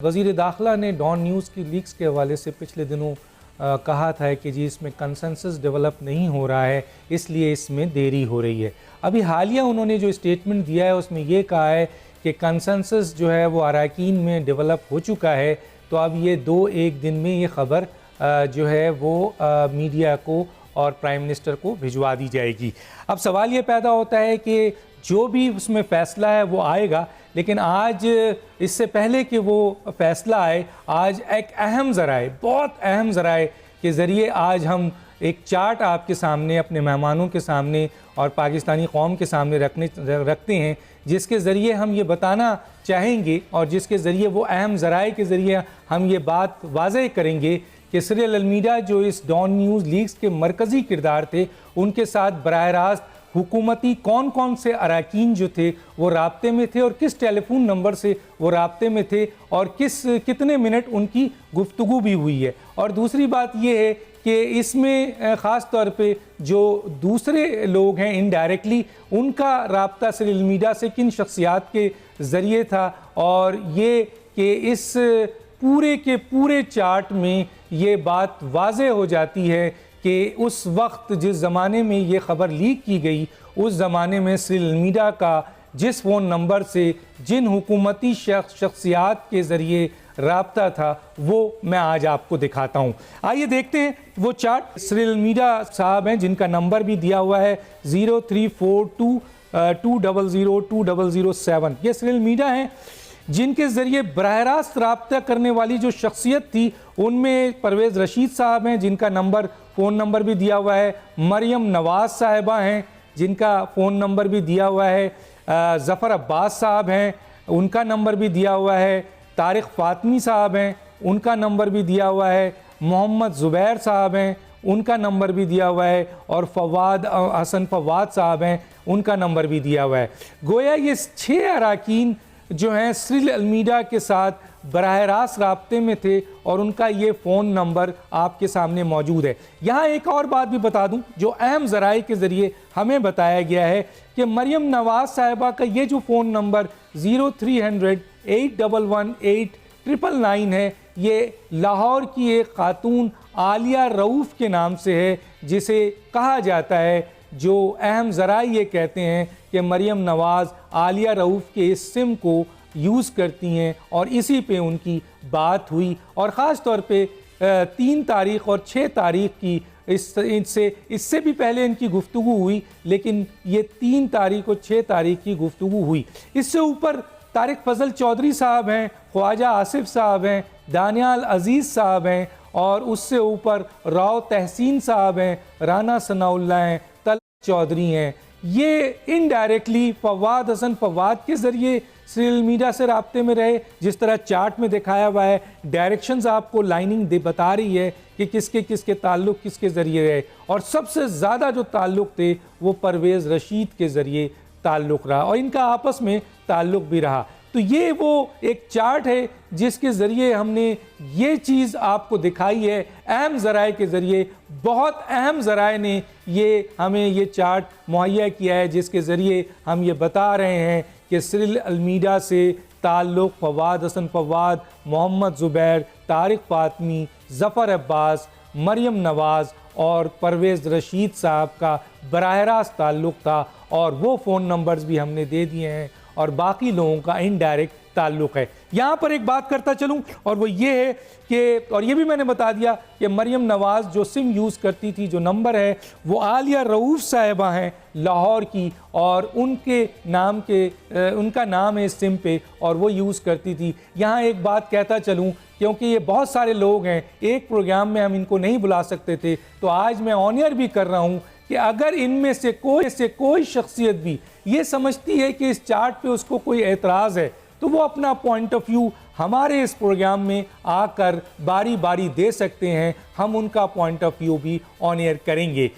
वज़ीर दाखिला ने डॉन न्यूज़ की लीक्स के हवाले से पिछले दिनों कहा था कि जी इसमें कंसेंसस डेवलप नहीं हो रहा है, इसलिए इसमें देरी हो रही है। अभी हालिया उन्होंने जो स्टेटमेंट दिया है उसमें ये कहा है कि कंसेंसस जो है वो अरकान में डेवलप हो चुका है, तो अब ये 2-1 दिन में ये ख़बर जो है वो मीडिया को और प्राइम मिनिस्टर को भिजवा दी जाएगी। अब सवाल ये पैदा होता है कि जो भी उसमें फ़ैसला है वो आएगा, लेकिन आज इससे पहले कि वो फ़ैसला आए, आज एक अहम ज़राए, बहुत अहम ज़राए के ज़रिए आज हम एक चार्ट आपके सामने, अपने मेहमानों के सामने और पाकिस्तानी कौम के सामने रखते हैं, जिसके ज़रिए हम ये बताना चाहेंगे और जिसके ज़रिए वो अहम ज़राए के ज़रिए हम ये बात वाज़ेह करेंगे कि सिरिल अलमीडा जो इस डॉन न्यूज़ लीक्स के मरकज़ी किरदार थे, उनके साथ बराह रास्त हुकूमती कौन कौन से अरकान जो थे वो राब्ते में थे और किस टेलीफोन नंबर से वो राब्ते में थे और कितने मिनट उनकी गुफ्तगू भी हुई है। और दूसरी बात ये है कि इसमें ख़ास तौर पे जो दूसरे लोग हैं इनडायरेक्टली, उनका राब्ता सिरिल मीडिया से किन शख्सियात के ज़रिए था, और ये कि इस पूरे के पूरे चार्ट में ये बात वाज़ेह हो जाती है कि उस वक्त जिस ज़माने में ये ख़बर लीक की गई, उस ज़माने में सिरिल मीडिया का जिस फ़ोन नंबर से जिन हुकूमती शख्सियात के ज़रिए राब्ता था, वो मैं आज आपको दिखाता हूँ। आइए देखते हैं वो चार्ट। सिरिल मीडिया साहब हैं जिनका नंबर भी दिया हुआ है 0342200207। ये सिरिल मीडिया हैं जिनके ज़रिए बराह रास्त राब्ता करने वाली जो शख्सियत थी, उनमें परवेज़ रशीद साहब हैं जिनका फ़ोन नंबर भी दिया हुआ है, मरियम नवाज़ साहिबा हैं जिनका फ़ोन नंबर भी दिया हुआ है, ज़फ़र अब्बास साहब हैं उनका नंबर भी दिया हुआ है, तारिक फ़ातमी साहब हैं उनका नंबर भी दिया हुआ है, मोहम्मद ज़ुबैर साहब हैं उनका नंबर भी दिया हुआ है, और हसन फवाद साहब हैं उनका नंबर भी दिया हुआ है। गोया ये 6 अरकान जो हैं सिरिल अलमीडा के साथ बराह रास्त राब्ते में थे और उनका ये फ़ोन नंबर आपके सामने मौजूद है। यहाँ एक और बात भी बता दूँ जो अहम ज़राए के ज़रिए हमें बताया गया है कि मरियम नवाज़ साहिबा का ये जो फ़ोन नंबर 0300-811-899 है, ये लाहौर की एक खातून आलिया रऊफ़ के नाम से है, जिसे कहा जाता है, जो अहम ज़राए ये कहते हैं कि मरियम नवाज़ आलिया रऊफ़ के इस सिम को यूज़ करती हैं और इसी पे उनकी बात हुई। और ख़ास तौर पे 3 तारीख़ और 6 तारीख़ की इससे भी पहले इनकी गुफ्तगू हुई, लेकिन ये 3 तारीख़ और 6 तारीख़ की गुफ्तगू हुई। इससे ऊपर तारिक फ़ज़ल चौधरी साहब हैं, ख्वाजा आसिफ साहब हैं, दानियाल अज़ीज़ साहब हैं, और उससे ऊपर राव तहसीन साहब हैं, राना सनाउल्लाह हैं, तल चौधरी हैं। ये इनडायरेक्टली फवाद हसन फवाद के ज़रिए सिरिल मीडिया से राब्ते में रहे, जिस तरह चार्ट में दिखाया हुआ है। डायरेक्शंस आपको लाइनिंग बता रही है कि किसके किसके ताल्लुक़ किसके ज़रिए रहे, और सबसे ज़्यादा जो ताल्लुक़ थे वो परवेज़ रशीद के ज़रिए ताल्लुक़ रहा और इनका आपस में ताल्लुक़ भी रहा। तो ये वो एक चार्ट है जिसके ज़रिए हमने ये चीज़ आपको दिखाई है, अहम ज़राए के ज़रिए। बहुत अहम ज़राए ने ये हमें ये चार्ट मुहैया किया है, जिसके ज़रिए हम ये बता रहे हैं कि सिरिल अलमीडा से ताल्लुक़ फवाद हसन फवाद, मोहम्मद ज़ुबैर, तारिक फ़ातमी, ज़फ़र अब्बास, मरियम नवाज़ और परवेज़ रशीद साहब का बराह रास्त ताल्लुक़ था, और वो फ़ोन नंबर्स भी हमने दे दिए हैं, और बाकी लोगों का इनडायरेक्ट ताल्लुक़ है। यहाँ पर एक बात करता चलूँ, और वो ये है कि, और ये भी मैंने बता दिया कि मरियम नवाज़ जो सिम यूज़ करती थी, जो नंबर है वो आलिया रऊफ़ साहिबा हैं लाहौर की, और उनका नाम है इस सिम पे और वो यूज़ करती थी। यहाँ एक बात कहता चलूँ, क्योंकि ये बहुत सारे लोग हैं, एक प्रोग्राम में हम इनको नहीं बुला सकते थे, तो आज मैं ऑनियर भी कर रहा हूँ कि अगर इनमें से कोई शख्सियत भी ये समझती है कि इस चार्ट पे उसको कोई एतराज़ है, तो वो अपना पॉइंट ऑफ व्यू हमारे इस प्रोग्राम में आकर बारी बारी दे सकते हैं। हम उनका पॉइंट ऑफ व्यू भी ऑन एयर करेंगे।